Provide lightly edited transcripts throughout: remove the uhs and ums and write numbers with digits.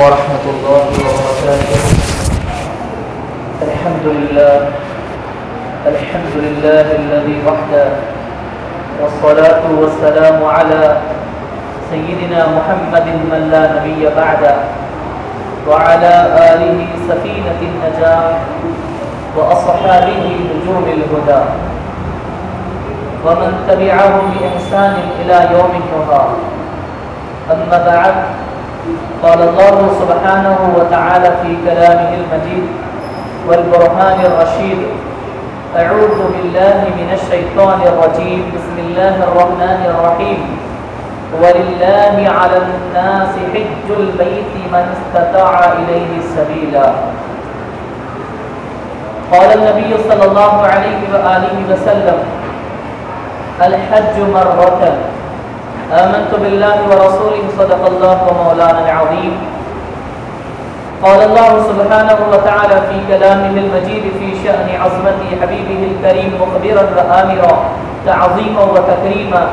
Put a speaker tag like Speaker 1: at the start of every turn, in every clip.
Speaker 1: ورحمة الله وبركاته. الحمد لله الذي وحده، والصلاة والسلام على سيدنا محمد من لا نبي بعده، وعلى آله سفينة النجاة، وأصحابه نجوم الهدى، ومن تبعهم بإحسان إلى يوم النهار. أما بعد، قال الله سبحانه وتعالى في كلامه المجيد والبرهان الرشيد: أعوذ بالله من الشيطان الرجيم، بسم الله الرحمن الرحيم. ولله على الناس حج البيت من استطاع إليه سبيلا. قال النبي صلى الله عليه وآله وسلم: الحج مرة. آمنت بالله ورسوله صدق الله مولانا العظيم. قال الله سبحانه وتعالى في كلامه المجيد في شأن عظمة حبيبه الكريم مخبرا وآمرا تعظيما وتكريما: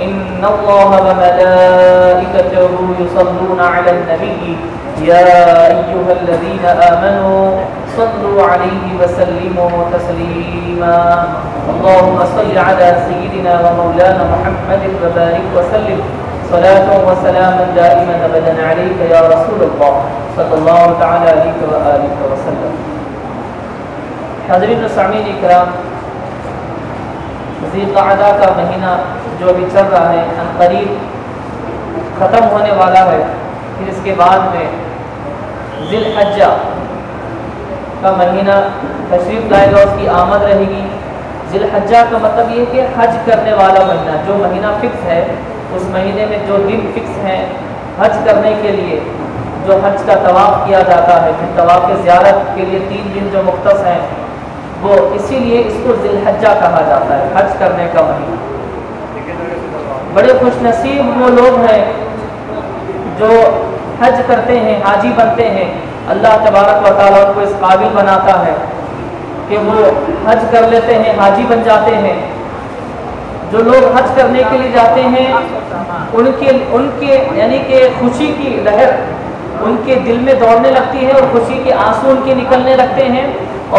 Speaker 1: إن الله وملائكته يصلون على النبي يا أيها الذين آمنوا صلوا عليه وسلموا تسليما. اللهم صل على سيدنا ومولانا محمد وبارك وسلم صلاة وسلاما دائما أبدا عليك يا رسول الله صلی اللہ تعالی علیہ وآلہ وسلم. حاضرین و سامعین اکرام، ذی القعدہ کا مہینہ جو ابھی چل رہا ہے ان قریب ختم ہونے والا ہے. پھر اس کے بعد میں ذی الحجہ کا مہینہ تشریف لائے گا، اس کی آمد رہے گی. ذی الحجہ کا مطلب یہ کہ حج کرنے والا مہینہ، جو مہینہ فکس ہے اس مہینے میں جو دن فکس ہیں حج کرنے کے لیے، جو حج کا طواف کیا جاتا ہے، پھر طواف زیارت کے لیے 3 دن جو مختص ہیں، وہ اسی لیے اس کو ذی الحجہ کہا جاتا ہے، حج کرنے کا مہینہ. بڑے خوش نصیب وہ لوگ ہیں جو حج کرتے ہیں، حاجی بنتے ہیں. اللہ تبارک و تعالیٰ کو اس قابل بناتا ہے کہ وہ حج کر لیتے ہیں، حاجی بن جاتے ہیں. جو لوگ حج کرنے کے لیے جاتے ہیں ان کے یعنی کہ خوشی کی لہر ان کے دل میں دوڑنے لگتی ہے، اور خوشی کے آنسو ان کے نکلنے لگتے ہیں.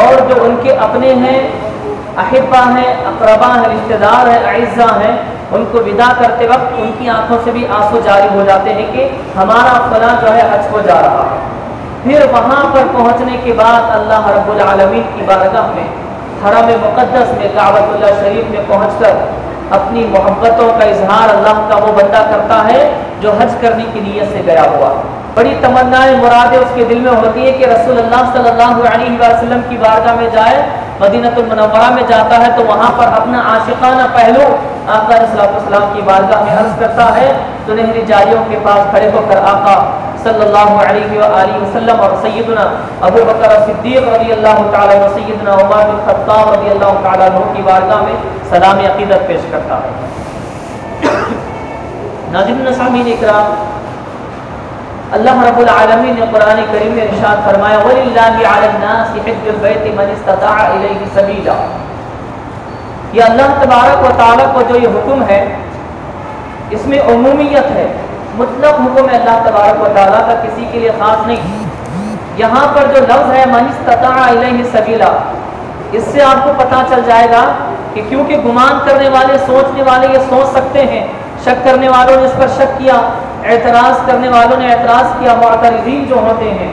Speaker 1: اور جو ان کے اپنے ہیں، احبا ہیں، اقربا ہیں، رشتہ دار ہیں، اعزاء ہیں، ان کو ودا کرتے وقت ان کی آنکھوں سے بھی آنسو جاری ہو جاتے ہیں کہ ہمارا فلاں جو ہے حج کو جا رہا ہے. پھر وہاں پر پہنچنے کے بعد اللہ رب العالمین کی بارگاہ میں، حرم مقدس میں، کعبۃ اللہ شریف میں پہنچ کر اپنی محبتوں کا اظہار اللہ کا وہ بندہ کرتا ہے جو حج کرنے کی نیت سے گیا ہوا. بڑی تمنائیں، مرادیں اس کے دل میں ہوتی ہے کہ رسول اللہ صلی اللہ علیہ وسلم کی بارگاہ میں جائے. مدینہ المنورہ میں جاتا ہے تو وہاں پر اپنا عاشقانہ پہلو آقا علیہ السلام کی بارگاہ میں عرض کرتا ہے. سنہری جالیوں کے پاس کھڑے ہو کر آقا صلی اللہ علیہ وآلہ وسلم اور سیدنا ابو بکر صدیق رضی اللہ تعالیٰ عنہ، سیدنا عمر بن خطاب رضی اللہ تعالیٰ عنہ کی بارگاہ میں سلام عقیدت پیش کرتا ہے. ناظرین و سامعین اکرام، اللہ رب العالمین نے قرآن کریم میں ارشاد فرمایا: وَلِلَّهِ عَلَى النَّاسِ حِجُّ الْبَيْتِ مَنِ اسْتَطَاعَ إِلَيْهِ سَبِيلًا. یہ اللہ تبارک و تعالیٰ کو جو یہ حکم ہے اس میں عمومیت ہے، مطلق حکم ہے اللہ تبارک و تعالیٰ کا، کسی کے لیے خاص نہیں. یہاں پر جو لفظ ہے مَنِ اسْتَطَاعَ إِلَيْهِ سَبِيلًا، اس سے آپ کو پتہ چل جائے گا کہ کیونکہ گمان کرنے والے، سوچنے والے یہ سوچ سکتے ہیں، شک کرنے والوں نے اس پر شک کیا، اعتراض کرنے والوں نے اعتراض کیا، معترضین جو ہوتے ہیں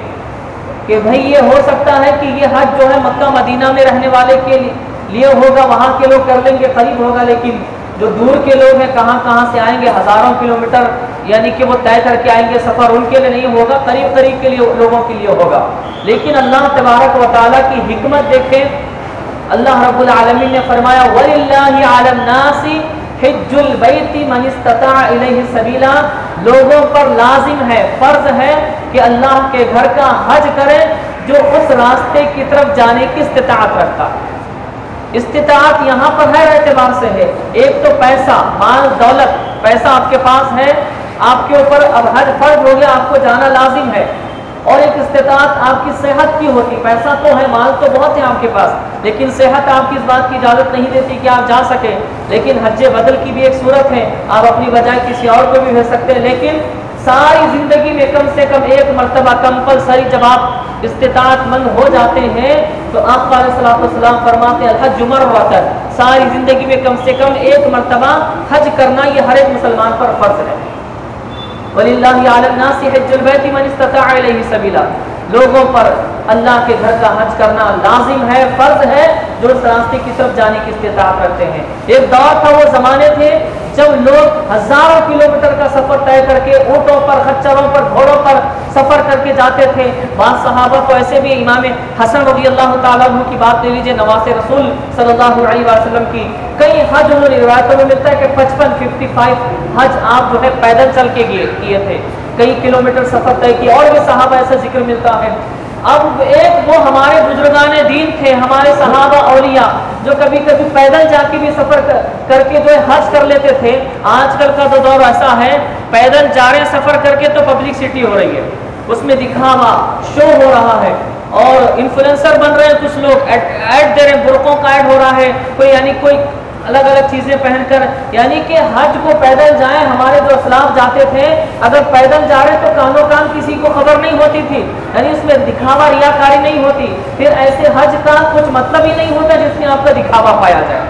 Speaker 1: کہ بھئی یہ ہو سکتا ہے کہ یہ حج جو ہے مکہ مدینہ میں رہنے والے کے لیے ہوگا، وہاں کے لوگ کر لیں گے، قریب ہوگا، لیکن جو دور کے لوگ ہیں کہاں کہاں سے آئیں گے، ہزاروں کلومیٹر یعنی کہ وہ طے کر کے آئیں گے، سفر ان کے لیے نہیں ہوگا، قریب قریب کے لیے لوگوں کے لیے ہوگا. لیکن اللہ تبارک و تعالیٰ کی حکمت دیکھیں. اللہ رب العالمین نے فرمایا: وَلِلَّهِ عَلَى النَّاسِ حِجُّ الْبَيْتِ مَنِ اسْتَطَاعَ إِلَيْهِ سَبِيلًا. لوگوں پر لازم ہے، فرض ہے کہ اللہ کے گھر کا حج کرے جو اس راستے کی طرف جانے کی استطاعت رکھتا ہے. استطاعت یہاں پر ہر اعتبار سے ہے. ایک تو پیسہ، مال، دولت، پیسہ آپ کے پاس ہے، آپ کے اوپر اب حج فرض ہو گیا، آپ کو جانا لازم ہے. اور ایک استطاعت آپ کی صحت کی ہوتی. پیسہ تو ہے، مال تو بہت ہے آپ کے پاس، لیکن صحت آپ کی اس بات کی اجازت نہیں دیتی کہ آپ جا سکیں. لیکن حج بدل کی بھی ایک صورت ہے، آپ اپنی بجائے کسی اور کو بھی بھیج سکتے ہیں. لیکن सारी जिंदगी में कम से कम एक मरतबा कंपलसरी जब आप इस्तिताअत मंद हो जाते हैं तो आक़ा अलैहिस्सलाम फरमाते हैं हज मररतन, सारी जिंदगी में कम से कम एक मरतबा हज करना ये हर एक मुसलमान पर फर्ज है। वलिल्लाहि अलन नासि हज्जुल बैति मन इस्तताअ इलैहि सबीला, लोगों पर अल्लाह के घर का हज करना लाजिम है, फर्ज है, जो उस रास्ते की तरफ जाने की इस्तिताअत रखते हैं। एक दौर था, वो ज़माने थे जब लोग हज़ारों किलोमीटर का सफ़र तय करके ऊँटों पर, खच्चरों पर, घोड़ों पर सफ़र करके जाते थे। बाद सहाबा तो ऐसे भी, इमाम हसन रज़ी अल्लाह तआला अन्हु की बात ले लीजिए, नवासे रसूल सल्लल्लाहु अलैहि वसल्लम की कई हज उन्होंने रिवायतों में मिलता है कि 55 हज आप जो है पैदल चल के किए थे, कई किलोमीटर सफ़र तय किया, और भी सहाबा ऐसा जिक्र मिलता है। अब एक वो हमारे बुजुर्गाने दीन थे, हमारे सहाबा औलिया, जो कभी कभी पैदल जाके भी सफ़र करके जो है हज कर लेते थे। आजकल का तो दौर ऐसा है, पैदल जा रहे सफ़र करके तो पब्लिसिटी हो रही है, उसमें दिखावा, शो हो रहा है, और इन्फ्लुएंसर बन रहे हैं कुछ लोग, ऐड दे रहे हैं, बुर्कों का ऐड हो रहा है, कोई यानी कोई अलग अलग चीज़ें पहनकर, यानी कि हज को पैदल जाएं। हमारे जो असलाफ जाते थे, अगर पैदल जा रहे तो कानो कान किसी को खबर नहीं होती थी, यानी उसमें दिखावा, रियाकारी नहीं होती। फिर ऐसे हज का कुछ मतलब ही नहीं होता जिसमें आपका दिखावा पाया जाए।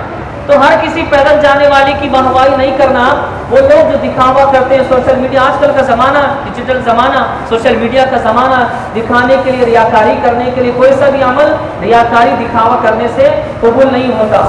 Speaker 1: तो हर किसी पैदल जाने वाले की वाहवाही नहीं करना। वो लोग जो दिखावा करते हैं, सोशल मीडिया, आजकल का ज़माना, डिजिटल ज़माना, सोशल मीडिया का ज़माना, दिखाने के लिए, रियाकारी करने के लिए, कोई सा भी अमल रियाकारी, दिखावा करने से कबूल नहीं होता।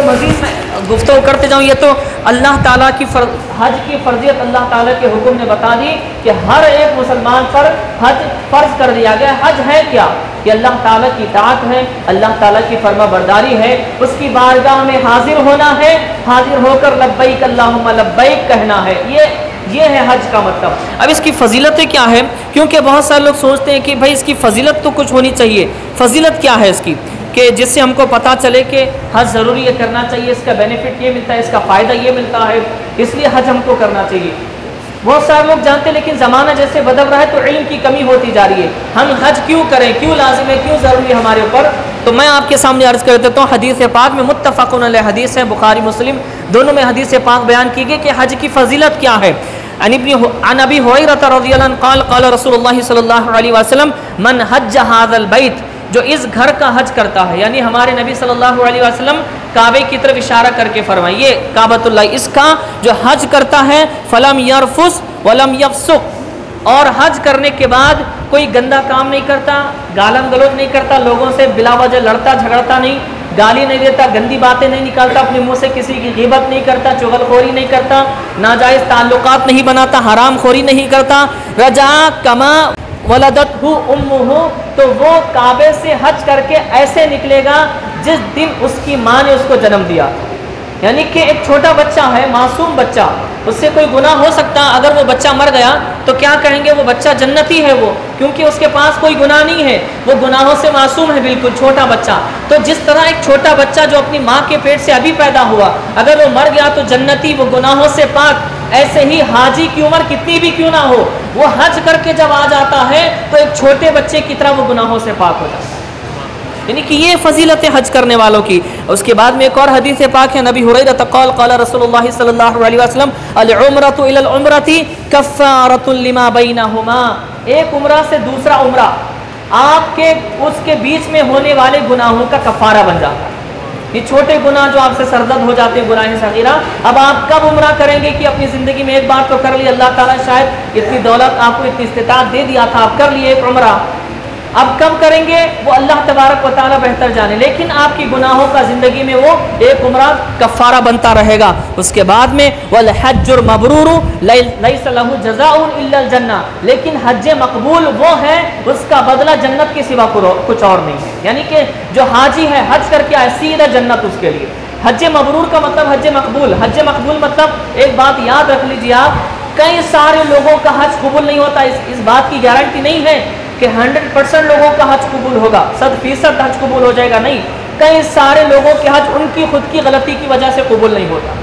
Speaker 1: मज़ीद में गुफ्तगू करते जाऊँ, ये तो अल्लाह ताला की हज की फ़र्ज़ियत अल्लाह ताला के हुक्म ने बता दी कि हर एक मुसलमान पर हज फ़र्ज़ कर दिया गया। हज है क्या? कि अल्लाह ताला की इताअत है, अल्लाह ताला की फरमाबरदारी है, उसकी बारगाह में हाजिर होना है, हाजिर होकर लब्बैक अल्लाहुम्मा लब्बैक कहना है। ये है हज का मतलब। अब इसकी फ़जीलतें क्या है? क्योंकि बहुत सारे लोग सोचते हैं कि भाई इसकी फ़जीलत तो कुछ होनी चाहिए। फ़जीलत क्या है इसकी, कि जिससे हमको पता चले कि हज ज़रूरी है, करना चाहिए, इसका बेनिफिट ये मिलता है, इसका फ़ायदा ये मिलता है, इसलिए हज हमको करना चाहिए। बहुत सारे लोग जानते हैं, लेकिन ज़माना जैसे बदल रहा है तो इल्म की कमी होती जा रही है। हम हज क्यों करें, क्यों लाजिम है, क्यों ज़रूरी है हमारे ऊपर? तो मैं आपके सामने अर्ज़ कर देता हूँ। हदीस पाक में मुत्तफ़क़ुन अलैह हदीस है, बुखारी मुस्लिम दोनों में हदीस पाक बयान की गई कि हज की फ़जीलत क्या है। अन अबी हुरैरा रज़ियल्लाहु अन्हु क़ाल क़ाल रसूलुल्लाह सल्लल्लाहु अलैहि वसल्लम मन हज्ज हाज़ल बैत, जो इस घर का हज करता है, यानी हमारे नबी सल्लल्लाहु अलैहि वसल्लम काबे की तरफ इशारा करके फरमाइए, काबतुल्लाह, इसका जो हज करता है, फलम यरफुस वलम यफसुक, और हज करने के बाद कोई गंदा काम नहीं करता, गालम गलौज नहीं करता, लोगों से बिला वजह लड़ता झगड़ता नहीं, गाली नहीं देता, गंदी बातें नहीं निकालता, अपने मुंह से किसी की ग़ीबत नहीं करता, चुगलखोरी नहीं करता, नाजायज़ ताल्लुकात नहीं बनाता, हराम खोरी नहीं करता। रजा कमा वलदतहु उम्मुहु, तो वो काबे से हज करके ऐसे निकलेगा जिस दिन उसकी माँ ने उसको जन्म दिया। यानी कि एक छोटा बच्चा है, मासूम बच्चा, उससे कोई गुनाह हो सकता, अगर वो बच्चा मर गया तो क्या कहेंगे, वो बच्चा जन्नती है वो, क्योंकि उसके पास कोई गुनाह नहीं है, वो गुनाहों से मासूम है, बिल्कुल छोटा बच्चा। तो जिस तरह एक छोटा बच्चा जो अपनी माँ के पेट से अभी पैदा हुआ, अगर वो मर गया तो जन्नती, वो गुनाहों से पाक, ऐसे ही हाजी की उम्र कितनी भी क्यों ना हो, वो हज करके जब आ जाता है तो एक छोटे बच्चे की तरह वो गुनाहों से पाक हो जाता है। यानी कि ये फजीलत हज करने वालों की। उसके बाद में एक और हदीस पाक है, नबी हुरैरा क़ाल क़ाल रसूलुल्लाह सल्लल्लाहु अलैहि वसल्लम अल उम्रतु इलल उम्रति कफ़ारतुन लिमा बैनहुमा, एक उम्रा से दूसरा उम्रा आपके उसके बीच में होने वाले गुनाहों का कफ़ारा बन जाता है। ये छोटे गुनाह जो आपसे सरजद हो जाते हैं, गुनाह सगीरा, अब आप कब उम्रा करेंगे कि अपनी ज़िंदगी में एक बार तो कर ली, अल्लाह ताला शायद इतनी दौलत आपको, इतनी इस्तिताअत दे दिया था, आप कर लिए एक उम्रा, अब कब करेंगे वो अल्लाह तबारक व तआला बेहतर जाने, लेकिन आपकी गुनाहों का ज़िंदगी में वो एक उम्रा कफ़ारा बनता रहेगा। उसके बाद में वल हज्जुल मबरूरु लैसा लहु जज़ाउन इल्लल जन्ना, लेकिन हज मकबूल वो है, उसका बदला जन्नत के सिवा कुछ और नहीं है। यानी कि जो हाजी है, हज करके आए, सीधा जन्नत उसके लिए। हज मबरूर का मतलब हज मकबूल, हज मकबूल मतलब एक बात याद रख लीजिए आप, कई सारे लोगों का हज कबूल नहीं होता, इस बात की गारंटी नहीं है कि 100% लोगों का हज कबूल होगा, 100% हज कबूल हो जाएगा, नहीं। कई सारे लोगों के हज उनकी खुद की गलती की वजह से कबूल नहीं होता,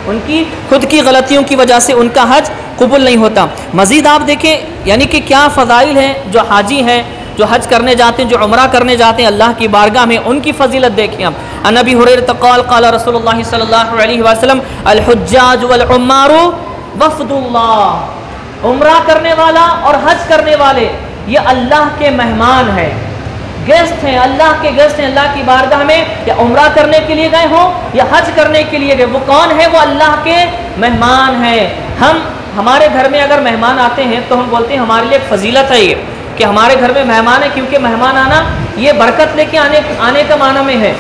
Speaker 1: उनकी खुद की गलतियों की वजह से उनका हज कबूल नहीं होता। मज़ीद आप देखें, यानी कि क्या फ़ज़ाइल हैं जो हाजी हैं, जो हज करने जाते हैं, जो उम्रा करने जाते हैं अल्लाह की बारगाह में, उनकी फ़जीलत देखें हम। अन अबी हुरैरा क़ाल क़ाल रसूलुल्लाह सल्लल्लाहु अलैहि वसल्लम अल हुज्जाज वल उम्मारु वफ़दुल्लाह, उम्रा करने वाला और हज करने वाले ये अल्लाह के मेहमान हैं, गेस्ट हैं, अल्लाह के गेस्ट हैं अल्लाह की बारगाह में, या उम्रा करने के लिए गए हो या हज करने के लिए गए, वो कौन है? वो अल्लाह के मेहमान हैं। हमारे घर में अगर मेहमान आते हैं तो हम बोलते हैं हमारे लिए एक फजीलत है ये कि हमारे घर में मेहमान है, क्योंकि मेहमान आना ये बरकत लेके आने का माना में है,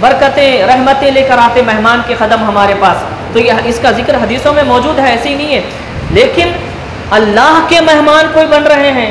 Speaker 1: बरकतें रहमतें लेकर आते मेहमान के कदम हमारे पास। तो ये इसका जिक्र हदीसों में मौजूद है, ऐसे ही नहीं है। लेकिन अल्लाह के मेहमान कोई बन रहे हैं,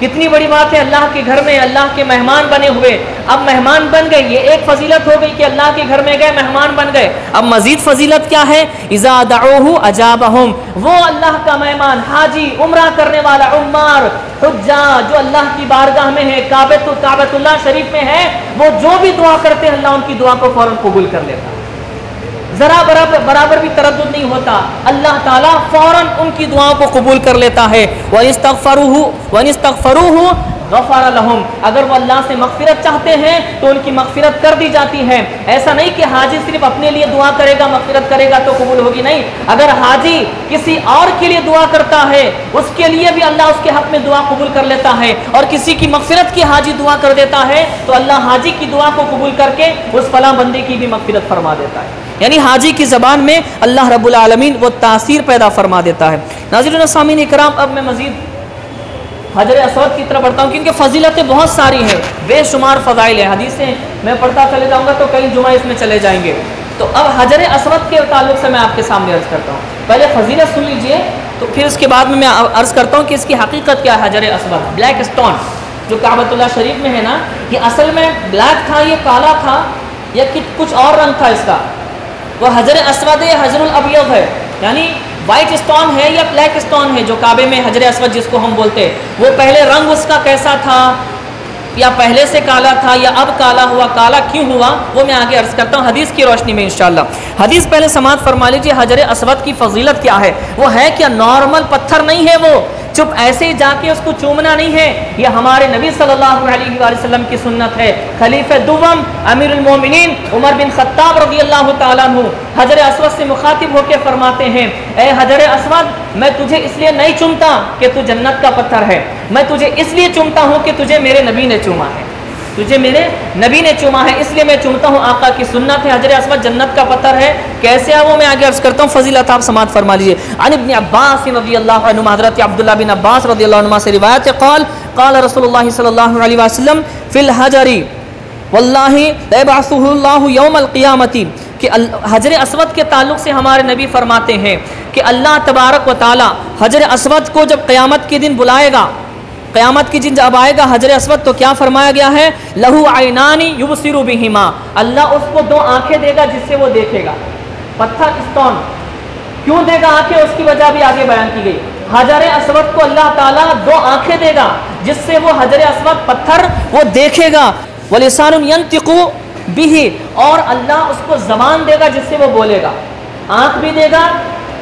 Speaker 1: कितनी बड़ी बात है, अल्लाह के घर में अल्लाह के मेहमान बने हुए। अब मेहमान बन गए, ये एक फजीलत हो गई कि अल्लाह के घर में गए मेहमान बन गए। अब मजीद फजीलत क्या है? इज़ा दऊहु अजाबहुम, वो अल्लाह का मेहमान, हाजी, उम्रा करने वाला, उम्मार, हुज्जा, जो अल्लाह की बारगाह में है, काबतुल्लाह शरीफ में है, वो जो भी दुआ करते हैं अल्लाह उनकी दुआ को फौरन कबूल कर लेता है। ज़रा बराबर भी तरद्दुद नहीं होता, अल्लाह ताला फ़ौरन उनकी दुआओं को कबूल कर लेता है। वनिस्तग़फ़रूहु गफ़र लहुम, अगर वो अल्लाह से मग़फ़िरत चाहते हैं तो उनकी मग़फ़िरत कर दी जाती है। ऐसा नहीं कि हाजी सिर्फ अपने लिए दुआ करेगा, मग़फ़िरत करेगा तो कबूल होगी, नहीं। अगर हाजी किसी और के लिए दुआ करता है उसके लिए भी अल्लाह उसके हक़ में दुआ कबूल कर लेता है, और किसी की मग़फ़िरत की हाजी दुआ कर देता है तो अल्लाह हाजी की दुआ को कबूल करके उस फलां बंदे की भी मग़फ़िरत फरमा देता है। यानी हाजी की ज़बान में अल्लाह रब्बुल आलमीन वो तासीर पैदा फरमा देता है। नाज़रीन व सामीन इकराम, अब मैं मज़ीद हजर असवद की तरफ बढ़ता हूँ, क्योंकि फ़जीलतें बहुत सारी हैं, बेशुमार फ़ज़ाइल है, हदीसें मैं पढ़ता चले जाऊँगा तो कई जुमा इसमें चले जाएंगे। तो अब हजर असवद के ताल्लुक़ से मैं आपके सामने अर्ज़ करता हूँ। पहले फ़जीलत सुन लीजिए, तो फिर इसके बाद में मैं अर्ज़ करता हूँ कि इसकी हकीकत क्या है। हजर असवद, ब्लैक स्टोन जो काबतुल्लाह शरीफ में है ना, ये असल में ब्लैक था, ये काला था, या कुछ और रंग था इसका? वो हजर असवद है, हजरुल अबयद है, यानी वाइट स्टोन है या ब्लैक स्टोन है जो काबे में हजर असवद जिसको हम बोलते हैं। वो पहले रंग उसका कैसा था, या पहले से काला था, या अब काला हुआ, काला क्यों हुआ, वो मैं आगे अर्ज़ करता हूँ हदीस की रोशनी में इंशाअल्लाह। हदीस पहले समाअत फरमा लीजिए। हजर असवद की फजीलत क्या है? वो है क्या नॉर्मल पत्थर नहीं है, वो चुप ऐसे ही जाके उसको चूमना नहीं है, ये हमारे नबी सल्लल्लाहु अलैहि वसल्लम की सुन्नत है। खलीफे दुवम अमीरुल मोमिनीन उमर बिन खत्ताब रज़ियल्लाहु ताला अन्हु हजर असवद से मुखातिब होकर फरमाते हैं, ए हजर असवद, मैं तुझे इसलिए नहीं चूमता कि तू जन्नत का पत्थर है, मैं तुझे इसलिए चूमता हूँ कि तुझे मेरे नबी ने चूमा है, तुझे मेरे नबी ने चूमा है, इसलिए मैं चूमता हूँ, आका की सुन्नत है। हजर असवद जन्नत का पत्थर है, कैसे है वो मैं आगे अर्ज करता हूँ। फजीलत आप समाअत फरमा लीजिए। अन इब्न अब्बास रज़ियल्लाहु अन्हुमा, हज़रत अब्दुल्लाह बिन अब्बास रज़ियल्लाहु अन्हुमा से रिवायत है, क़ाल रसूलुल्लाह सल्लल्लाहु अलैहि वसल्लम फिल हजरी वल्लाहि ला यबअसुहुल्लाहु यौमल क़ियामती, कि हजर असवद के ताल्लुक़ से हमारे नबी फरमाते हैं कि अल्लाह तबारक व तआला हजर असवद को जब क़यामत के दिन बुलाएगा, क़यामत की दिन जब आएगा हजर असवद, तो क्या फरमाया गया है? लहू आइनानी युबसिरु बिहिमा, अल्लाह उसको दो आंखें देगा जिससे वो देखेगा। पत्थर स्टोन क्यों देगा आंखें, उसकी वजह भी आगे बयान की गई। हजर असवद को अल्लाह ताला दो आंखें देगा जिससे वो हजर असवद पत्थर वो देखेगा। वलिसानुन यंतिकु बिही, और अल्लाह उसको ज़बान देगा जिससे वो बोलेगा। आंख भी देगा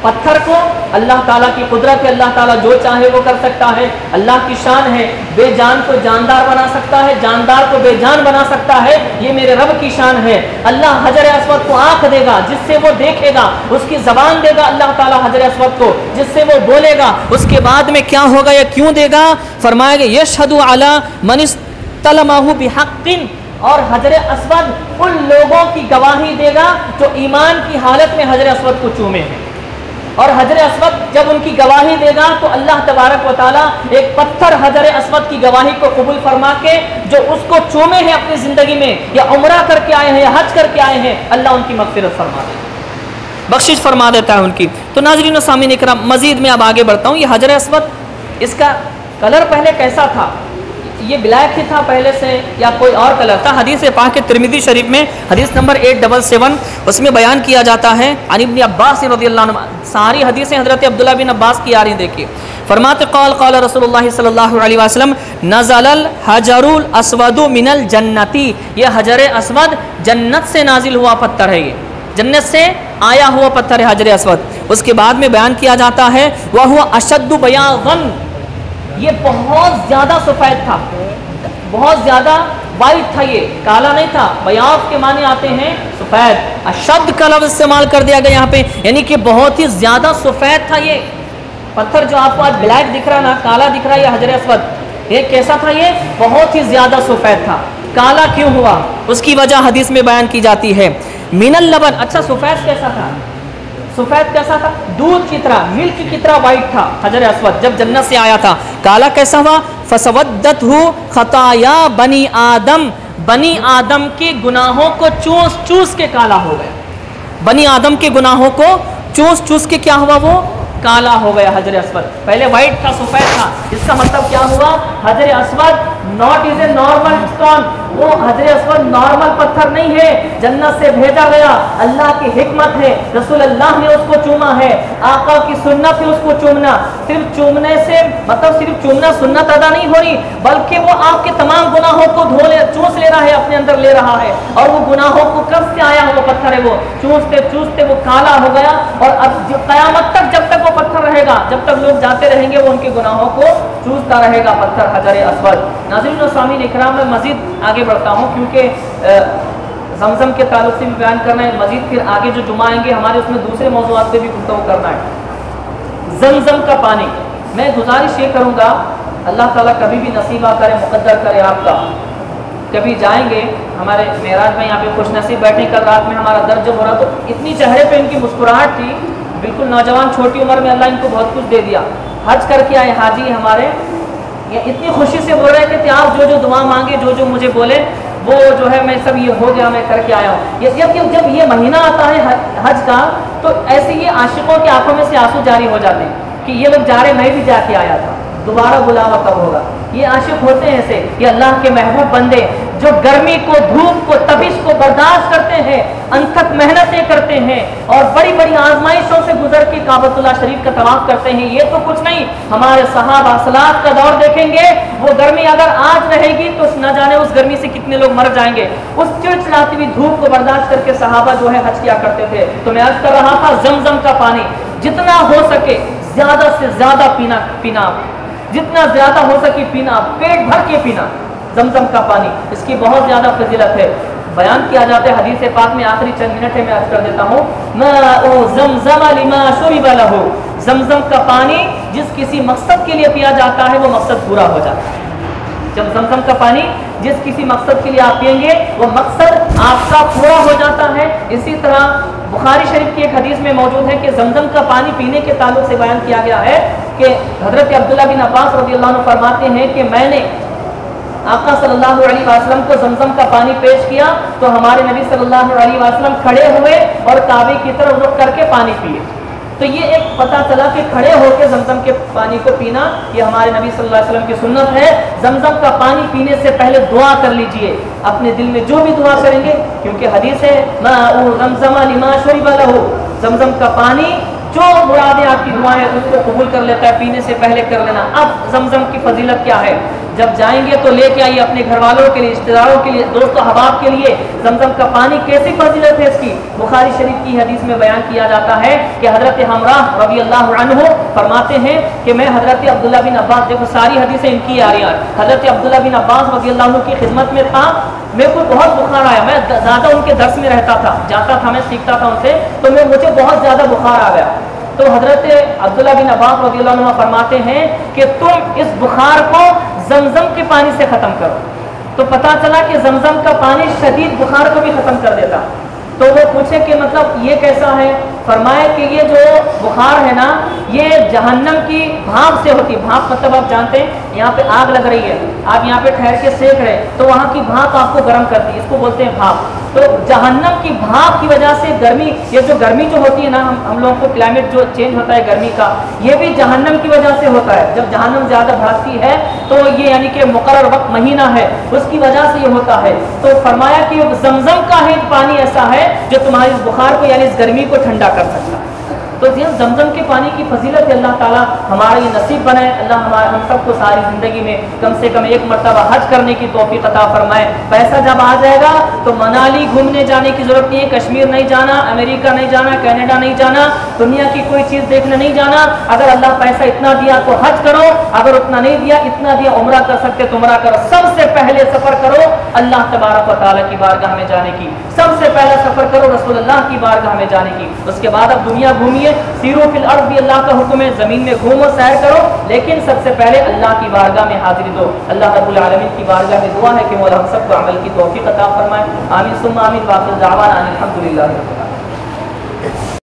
Speaker 1: पत्थर को, अल्लाह ताला की कुदरत है, अल्लाह ताला जो चाहे वो कर सकता है, अल्लाह की शान है, बेजान को जानदार बना सकता है, जानदार को बेजान बना सकता है, ये मेरे रब की शान है। अल्लाह हजर असवद को आंख देगा जिससे वो देखेगा, उसकी ज़बान देगा अल्लाह ताला हजर असवद को जिससे वो बोलेगा। उसके बाद में क्या होगा या क्यों देगा? फरमाएगा यशहदु अला मन इस्तलमहु बिहक़्क़िन, और हजर असवद उन लोगों की गवाही देगा जो ईमान की हालत में हजर असवद को चूमे हैं। और हजर असवद जब उनकी गवाही देगा तो अल्लाह तबारक व तआला एक पत्थर हजर असवद की गवाही को कबूल फरमा के जो उसको चूमे हैं अपनी ज़िंदगी में, या उम्रा करके आए हैं या हज करके आए हैं, अल्लाह उनकी मग़फ़िरत फरमा देता, बख्शिश फरमा देता है उनकी। तो नाज़रीन व सामीन इकराम, मज़ीद में अब आगे बढ़ता हूँ। ये हजर असवद, इसका कलर पहले कैसा था? ये ब्लैक ही था पहले से या कोई और कलर था? हदीस पाक के तिरमिज़ी शरीफ में हदीस नंबर 877 उसमें बयान किया जाता है, अन इब्न अब्बास रज़ियल्लाहु अन्हु, सारी हदीसें हज़रत अब्दुल्लाह बिन अब्बास की आ रही। देखिए, फरमाते क़ाल रसूलुल्लाह सल्लल्लाहु अलैहि वसल्लम नज़लल हजरुल अस्वदु मिनल जन्नती, ये हजर असवद जन्नत से नाजिल हुआ पत्थर है, ये जन्नत से आया हुआ पत्थर है हजर असवद। उसके बाद में बयान किया जाता है वह हुआ अशद्दु बयाज़न, ये बहुत ज़्यादा सफ़ेद था, بہت زیادہ وائٹ تھا، یہ کالا نہیں تھا. بیاض کے معنی آتے ہیں سفید. اشد کا لفظ استعمال کر دیا گیا یہاں پہ، یعنی کہ بہت ہی زیادہ سفید تھا. یہ پتھر جو آپ کو آج بلیک دکھ رہا نا، کالا دکھ رہا ہے، یہ حجر اسود، یہ کیسا تھا؟ یہ بہت ہی زیادہ سفید تھا. کالا کیوں ہوا؟ اس کی وجہ حدیث میں بیان کی جاتی ہے. من اللبن. اچھا سفید کیسا تھا؟ سفید کیسا تھا؟ دودھ کی طرح، ملک کی طرح وائٹ تھا حجر اسود جب جنت سے آیا تھا. کالا کیسا ہوا؟ فسودتہ خطایا بنی آدم. بنی آدم کے گناہوں کو چوس چوس کے کالا ہو گیا. بنی آدم کے گناہوں کو چوس چوس کے کیا ہوا؟ وہ کالا ہو گیا حجر اسود. پہلے وائٹ تھا، سفید تھا. اس کا مطلب کیا ہوا؟ حجر اسود not is a normal stone. وہ حجر اسود نارمل پتھر نہیں ہے، جنت سے بھیجا گیا. اللہ کی حکمت ہے، رسول اللہ نے اس کو چوما ہے، آقا کی سنت ہے اس کو چومنا. صرف چومنے سے مطلب صرف چومنا سنت ادا نہیں ہو رہی، بلکہ وہ آپ کے تمام گناہوں کو چوس لے رہا ہے، اپنے اندر لے رہا ہے. اور وہ گناہوں کو کب سے آیا وہ پتھر ہے، وہ چوستے چوستے وہ کالا ہو گیا. اور اب قیامت تک جب تک وہ پتھر رہے گا، جب تک لوگ جاتے رہیں گے، وہ ان کے گناہوں کو چوستا رہے گا پتھر حجر اسود. ناظرین و سامعین اکرام، میں مزید آگے بڑھتا ہوں کیونکہ زمزم کے تعلق سے بھی بیان کرنا ہے. مزید پھر آگے جو جمعہ آئیں گے ہمارے، اس میں دوسرے موضوعات پہ بھی گفتگو کرنا ہے. زمزم کا پانی، میں گزارش یہ کروں گا، اللہ تعالیٰ کبھی بھی نصیبہ کرے، مقدر کرے آپ کا، کبھی جائیں گے ہمارے معراج میں، یہاں پہ خوش نصیب بیٹھے. کل رات میں ہمارا درد جب ہو رہا تو اتنی چہرے پہ ان کی مسکراہٹ تھی، بالکل نوجوان چھوٹی عمر میں اللہ ان کو بہت کچھ دے دیا. حج کر کے آئے حاجی ہمارے، یہ اتنی خوشی سے بول رہے تھے کہ آپ جو جو دعا مانگے، جو جو مجھے بولے، وہ جو ہے میں سب یہ ہو گیا، میں کر کے آیا ہوں. جب یہ مہینہ آتا ہے حج کا، تو ایسے یہ عاشقوں کی آنکھوں میں سے آنسو جاری ہو جاتے ہیں کہ یہ لوگ جا رہے، میں بھی جا کے آیا تھا، دوبارہ بلاوا کب ہوگا. یہ عاشق ہوتے ہیں ایسے، یہ اللہ کے محبوب بندے جو گرمی کو، دھوپ کو، تپش کو برداشت کرتے ہیں، انتھک محنتیں کرتے ہیں اور بڑی بڑی آزمائشوں سے گزر کے کعبۃ اللہ شریف کا طواف کرتے ہیں. یہ تو کچھ نہیں، ہمارے صحابہ صلوات کا دور دیکھیں گے، وہ گرمی اگر آج رہے گی تو نہ جانے اس گرمی سے کتنے لوگ مر جائیں گے. اس چڑچڑاتی ہوئی دھوپ کو برداشت کر کے صحابہ جو ہے حج کیا کرتے تھے. تو میں عرض کر رہا تھا، زمزم کا پانی جتنا ہو سکے زیادہ سے زیادہ پینا، جتنا زیادہ ہو سکے پینا، پیٹ بھر کے پینا زمزم کا پانی. اس کی بہت زیادہ فضیلت ہے. بیان کیا جاتا ہے حدیث پاک میں، آخری چند منٹ ہے میں عرض کر دیتا ہوں. ماء زمزم لما شرب له. زمزم کا پانی جس کسی مقصد کے لیے پیا جاتا ہے وہ مقصد پورا ہو جاتا ہے. جب زمزم کا پانی جس کسی مقصد کے لیے آپ پئیں گے، وہ مقصد آپ کا پورا ہو جاتا ہے. اسی طرح بخاری شریف کی ایک حدیث میں موجود ہے کہ زمزم کا پانی پینے کے تعلق سے بیان کیا گیا ہے کہ حضرت عبداللہ بن عباس رضی اللہ عنہ فرماتے ہیں کہ میں نے آقا صلی اللہ علیہ وسلم کو زمزم کا پانی پیش کیا تو ہمارے نبی صلی اللہ علیہ وسلم کھڑے ہوئے اور کعبے کی طرف رخ کر کے پانی پیے. تو یہ ایک پتہ چلا کہ کھڑے ہو کے زمزم کے پانی کو پینا یہ ہمارے نبی صلی اللہ علیہ وسلم کی سنت ہے. زمزم کا پانی پینے سے پہلے دعا کر لیجئے، اپنے دل میں جو بھی دعا کریں گے، کیونکہ حدیث ہے ماء زمزم لما شرب له. زمزم کا پانی جو مرادیں آپ کی دعائیں اس کو قبول کر لیتا ہے، پینے سے پہلے کر لینا. اب زمزم کی فضیلت کیا ہے؟ جب جائیں گے تو لے کے آئیے اپنے گھر والوں کے لیے، رشتہ داروں کے لیے، دوست و احباب کے لیے. زمزم کا پانی کیسی فضیلت ہے اس کی؟ بخاری شریف کی حدیث میں بیان کیا جاتا ہے کہ حضرت حمراہ رضی اللہ عنہ فرماتے ہیں کہ میں حضرت عبداللہ بن عباس، دیکھو ساری حدیثیں ان کی آ رہی ہیں، حضرت عبداللہ بن عباس رضی اللہ عنہ کی خدمت میں تھا. میرے کو بہت بخار آیا، میں زیادہ ان کے درس میں رہتا تھا، جاتا تھا، میں سیکھتا تھا ان سے، تو مجھے بہت زیادہ بخار آ گیا. تو حضرت عبداللہ بن عباس رضی اللہ عنہ فرماتے ہیں کہ تم اس بخار کو زمزم کے پانی سے ختم کرو. تو پتہ چلا کہ زمزم کا پانی شدید بخار کو بھی ختم کر دیتا. تو وہ پوچھے کہ مطلب یہ کیسا ہے؟ فرمایا کہ یہ جو بخار ہے نا، یہ جہنم کی بھاپ سے ہوتی ہے. بھاپ مطلب آپ جانتے ہیں، یہاں پہ آگ لگ رہی ہے، آپ یہاں پہ ٹھہر کے سیک رہے تو وہاں کی بھاپ آپ کو گرم کرتی ہے، اس کو بولتے ہیں بھاپ. تو جہنم کی بھاپ کی وجہ سے گرمی، یہ جو گرمی جو ہوتی ہے نا، ہم لوگوں کو کلائمیٹ جو چینج ہوتا ہے گرمی کا، یہ بھی جہنم کی وجہ سے ہوتا ہے. جب جہنم زیادہ بھاگتی ہے تو یہ یعنی کہ مقرر وقت مہینہ ہے، اس کی وجہ سے یہ ہوتا ہے. تو فرمایا کہ زمزم کا ہی پانی ایسا ہے جو تمہاری اس بخار کو یعنی اس گرمی کو ٹھنڈا کر سکتا ہے. تو تو زمزم کے پانی کی فضیلت اللہ تعالیٰ ہمارا یہ نصیب بنائے، اللہ ہم سب کو ساری زندگی میں کم سے کم ایک مرتبہ حج کرنے کی توفیق عطا فرمائے۔ پیسہ جب آ جائے گا تو منالی گھومنے جانے کی ضرورت نہیں ہے، کشمیر نہیں جانا، امریکہ نہیں جانا، کینیڈا نہیں جانا، دنیا کی کوئی چیز دیکھنے نہیں جانا۔ اگر اللہ پیسہ اتنا دیا تو حج کرو، اگر اتنا نہیں دیا، اتنا دیا عمرہ کر سکتے تو عمرہ کرو۔ سب سے پہلے سفر کرو اللہ تبارک و تعالیٰ کی بارگاہ میں جانے کی، سب سے پہلا سفر کرو رسول اللہ کی بارگاہ میں جانے کی، اس کے بعد اب دنیا گھومیے۔ سیرو فی الارض بھی اللہ کا حکم ہے، زمین میں گھومو، سیر کرو، لیکن سب سے پہلے اللہ کی بارگاہ میں حاضری دو۔ اللہ رب العالمین کی بارگاہ میں دعا ہے کہ مولا ہم سب کو عمل کی توفیق عطا فرمائے۔ آمین ثم آمین، وآخر دعوانا ان الحمد للہ۔